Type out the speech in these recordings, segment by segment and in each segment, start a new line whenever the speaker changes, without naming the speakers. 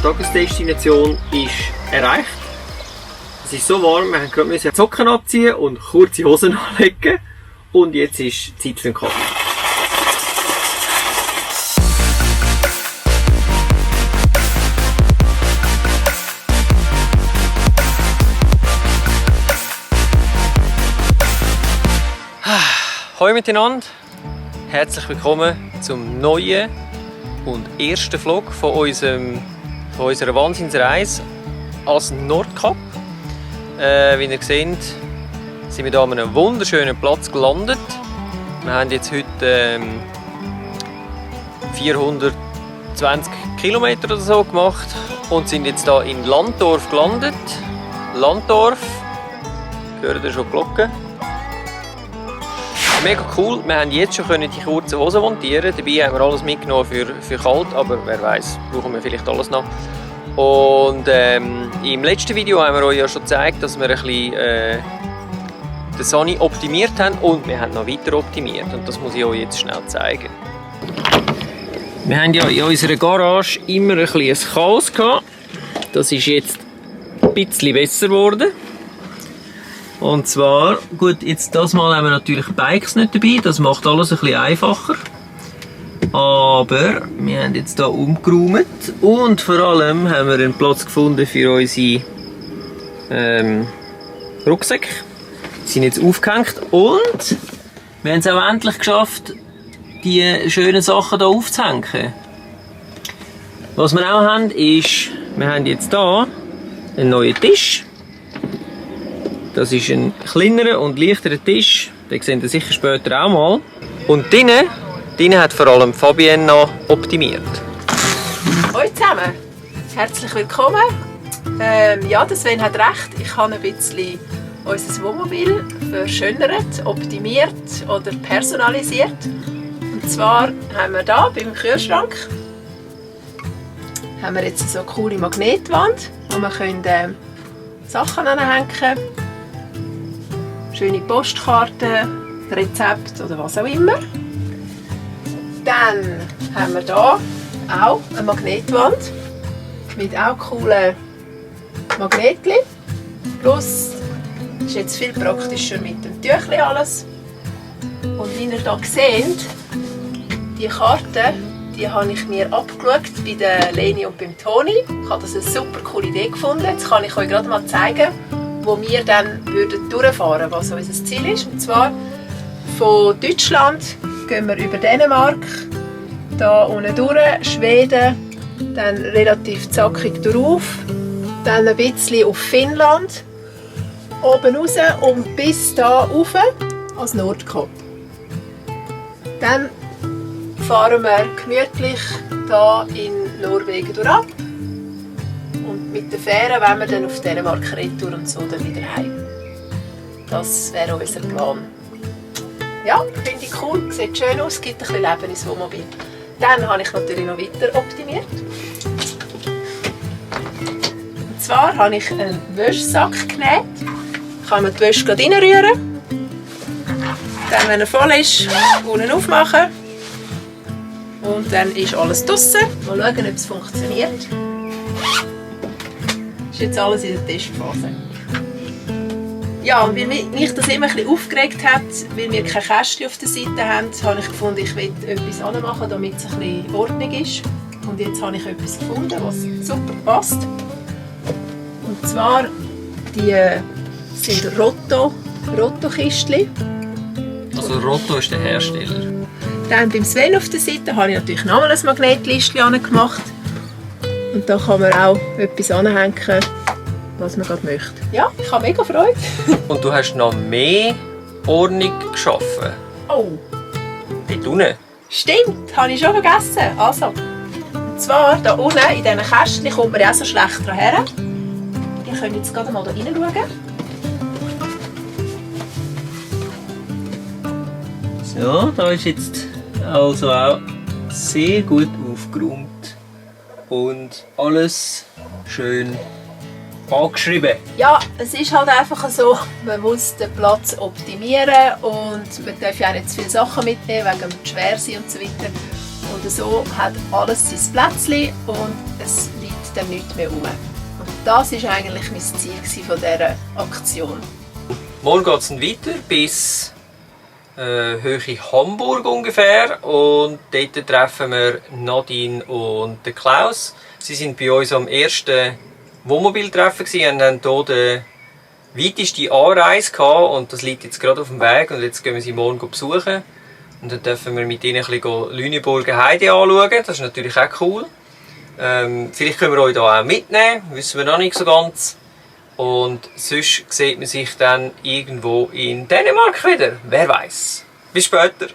Tagesdestination ist erreicht. Es ist so warm, wir haben gerade die Socken abziehen und kurze Hosen anlegen. Und jetzt ist Zeit für den Kaffee. Hallo miteinander, herzlich willkommen zum neuen und ersten Vlog von unserer Wahnsinnsreise als Nordkap. Wie ihr seht, sind wir hier an einem wunderschönen Platz gelandet. Wir haben jetzt heute 420 Kilometer oder so gemacht und sind jetzt hier in Landorf gelandet. Landorf, hören ihr schon die Glocke? Mega cool, wir haben jetzt schon die kurzen Hosen montieren. Dabei haben wir alles mitgenommen für kalt, aber wer weiß, brauchen wir vielleicht alles noch. Und im letzten Video haben wir euch ja schon gezeigt, dass wir ein bisschen den Sunny optimiert haben und wir haben noch weiter optimiert. Und das muss ich euch jetzt schnell zeigen. Wir haben ja in unserer Garage immer ein bisschen ein Chaos gehabt. Das ist jetzt ein bisschen besser geworden. Und zwar, gut, jetzt das Mal haben wir natürlich Bikes nicht dabei, das macht alles ein bisschen einfacher. Aber wir haben jetzt hier umgeräumt und vor allem haben wir einen Platz gefunden für unsere Rucksäcke. Die sind jetzt aufgehängt und wir haben es auch endlich geschafft, die schönen Sachen hier aufzuhängen. Was wir auch haben ist, wir haben jetzt hier einen neuen Tisch. Das ist ein kleinerer und leichterer Tisch, den seht ihr sicher später auch mal. Und drinnen hat vor allem Fabienne noch optimiert.
Hallo zusammen, herzlich willkommen. Ja, der Sven hat recht, ich habe ein bisschen unser Wohnmobil verschönert, optimiert oder personalisiert. Und zwar haben wir hier beim Kühlschrank haben wir jetzt so eine coole Magnetwand, wo wir können, Sachen anhängen können. Schöne Postkarten, Rezepte oder was auch immer. Dann haben wir hier auch eine Magnetwand mit auch coolen Magnetchen. Plus ist jetzt viel praktischer mit dem Tüchli alles. Und wie ihr hier seht, die Karten, die habe ich mir abgeschaut bei der Leni und beim Toni. Ich habe das eine super coole Idee gefunden. Jetzt kann ich euch gerade mal zeigen, wo wir dann durchfahren würden, was unser Ziel ist. Und zwar von Deutschland gehen wir über Dänemark, da unten durch, Schweden, dann relativ zackig drauf, dann ein bisschen auf Finnland, oben raus und bis da rauf als Nordkap. Dann fahren wir gemütlich da in Norwegen durch. Und mit der Fähre wollen wir dann auf Dänemark retour und so dann wieder heim. Das wäre unser Plan. Ja, finde ich cool, sieht schön aus, gibt ein bisschen Leben ins Wohnmobil. Dann habe ich natürlich noch weiter optimiert. Und zwar habe ich einen Wäschesack genäht. Kann man die Wäsche gerade reinrühren. Dann, wenn er voll ist, unten aufmachen. Und dann ist alles draussen. Mal schauen, ob es funktioniert. Das ist jetzt alles in der Testphase. Ja, und weil mich das immer ein bisschen aufgeregt hat, weil wir kein Kästchen auf der Seite haben, habe ich gefunden, ich will etwas anmachen, damit es ein bisschen in Ordnung ist. Und jetzt habe ich etwas gefunden, was super passt. Und zwar, die sind Rotto-Kistchen.
Also Rotto ist der Hersteller.
Dann beim Sven auf der Seite habe ich natürlich nochmal ein Magnetlistchen gemacht. Und da kann man auch etwas anhängen, was man gerade möchte. Ja, ich habe mega Freude.
Und du hast noch mehr Ordnung geschaffen.
Oh.
Dort unten.
Stimmt, habe ich schon vergessen. Also, und zwar hier unten in diesen Kästchen kommt man ja auch so schlecht dran her. Ihr könnt jetzt gerade mal hier reinschauen.
So, da ist jetzt also auch sehr gut aufgeräumt und alles schön angeschrieben.
Ja, es ist halt einfach so, man muss den Platz optimieren und man darf ja auch nicht zu viele Sachen mitnehmen, wegen dem schwer sein und so weiter. Und so hat alles sein Plätzchen und es liegt dann nichts mehr rum. Und das war eigentlich mein Ziel von dieser Aktion.
Morgen geht es weiter bis Höhe Hamburg ungefähr und dort treffen wir Nadine und den Klaus. Sie sind bei uns am ersten Wohnmobiltreffen und haben hier die weiteste Anreise gehabt und das liegt jetzt gerade auf dem Weg und jetzt gehen wir sie morgen besuchen und dann dürfen wir mit ihnen ein bisschen Lüneburger Heide anschauen. Das ist natürlich auch cool. Vielleicht können wir euch hier auch mitnehmen, wissen wir noch nicht so ganz. Und sonst sieht man sich dann irgendwo in Dänemark wieder. Wer weiß. Bis später.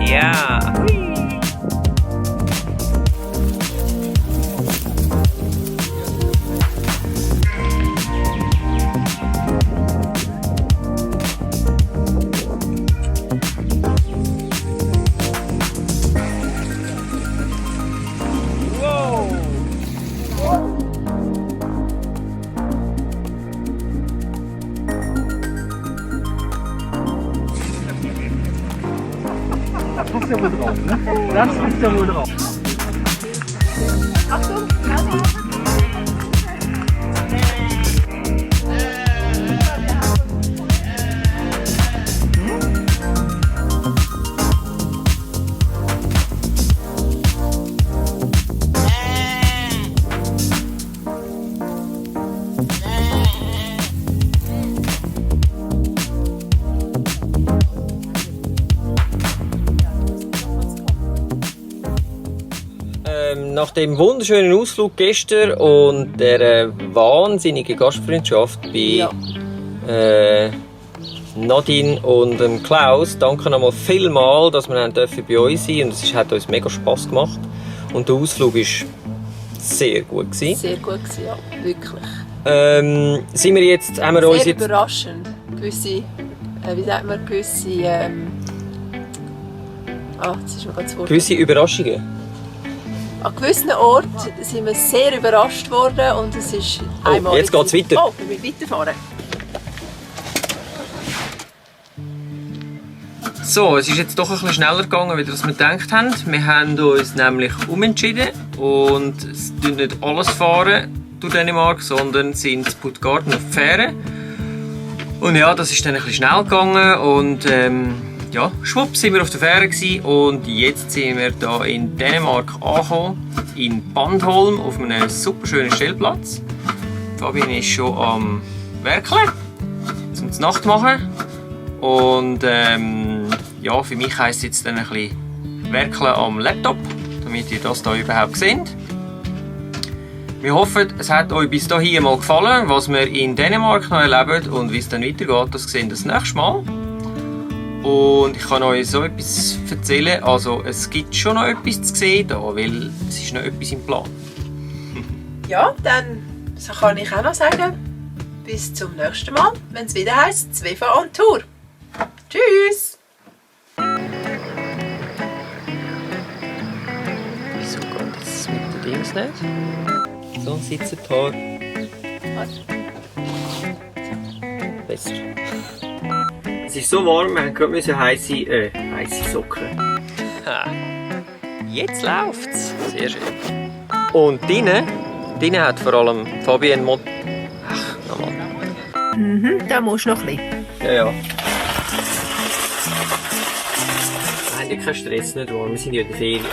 Ja.
Das ja wohl drauf, ne? Das ist ja wohl drauf.
Achtung!
Nach dem wunderschönen Ausflug gestern und der wahnsinnigen Gastfreundschaft bei Nadine und dem Klaus, danke nochmal vielmals, dass wir bei uns sein dürfen. Und es hat uns mega Spass gemacht. Und der Ausflug war sehr gut.
Sehr gut, ja, wirklich.
Sind wir jetzt, haben wir uns
sehr
jetzt...
überraschend. Gewisse, wie sagt man, gewisse... jetzt ist mir gerade das Wort.
Gewisse Überraschungen.
An gewissen Orten sind wir sehr überrascht worden und es ist einmal...
Jetzt geht es weiter.
Oh, wir müssen weiterfahren.
So, es ist jetzt doch ein bisschen schneller gegangen, als wir gedacht haben. Wir haben uns nämlich umentschieden und es tun nicht alles fahren durch Dänemark, sondern sind zu Puttgarden auf die Fähre. Und ja, das ist dann ein bisschen schnell gegangen und ja, schwupp sind wir auf der Fähre gewesen und jetzt sind wir hier in Dänemark angekommen, in Bandholm, auf einem super schönen Stellplatz. Fabian ist schon am Werkeln, zum Nacht machen. Und ja, für mich heisst es jetzt dann ein bisschen Werkeln am Laptop, damit ihr das hier überhaupt seht. Wir hoffen, es hat euch bis dahin mal gefallen, was wir in Dänemark noch erleben und wie es dann weitergeht, das sehen wir das nächste Mal. Und ich kann euch so etwas erzählen, also es gibt schon noch etwas zu sehen hier, weil es ist noch etwas im Plan.
Ja, dann so kann ich auch noch sagen, bis zum nächsten Mal, wenn es wieder heisst, Zwefa on Tour. Tschüss!
Wieso geht das mit den Dings nicht? So ein Sitzenpaar. Besser. Es ist so warm, wir haben gerade heisse Socken. Ha. Jetzt läuft's. Sehr schön. Und drinnen hat vor allem Fabian Ach, nochmal.
Da musst du noch ein bisschen.
Ja. Wir haben ja keinen Stress, nicht wahr? Wir sind ja in der Ferien.